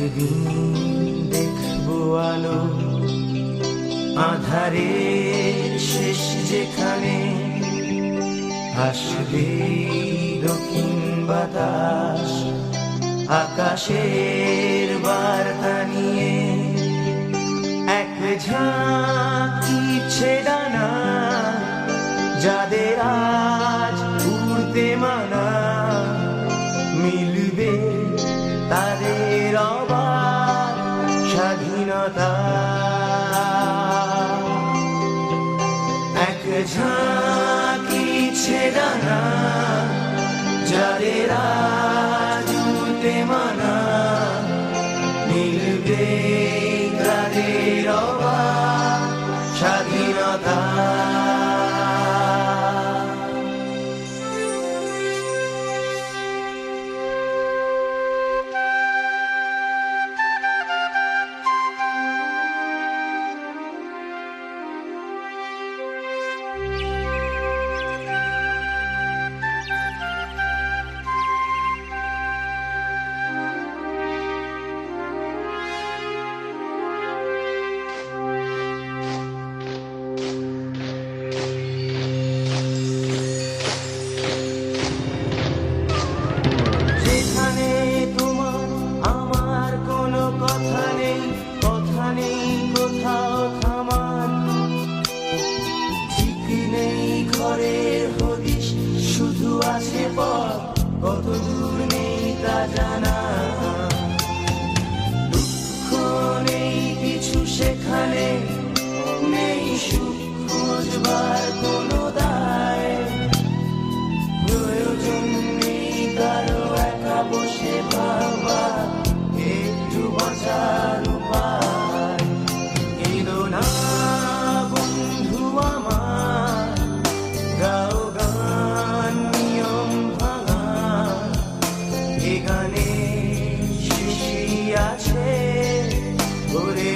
একদিন দেখবো আলো আধারের শেষ যেখানে, আসবে দক্ষিণ বাতাস আকাশের বার্তা নিয়ে। এক ঝাঁক ইচ্ছে ডানা যাদের আজ উড়তে মানা, মিলবে তাদের অবাক স্বাধীনতা। এক ঝাঁক ইচ্ছে ডানা যাদের আজ উড়তে মানা, মিলবে তাদের অবাক স্বাধীনতা। কোথাও থামার ঠিক নেই, ঘরের হদিশ শুধু আছে পথ, কত দূর নেই তা জানা। দুঃখ নেই কিছু সেখানে, নেই সুখ খোঁজবার কোনো দায়, প্রয়োজন নেই কারো একা বসে ভাবা একটু বাঁচার উপায়। বন্ধু আমার গাও গান নিয়ম ভাঙা, এ গানে শেষই আছে ভরে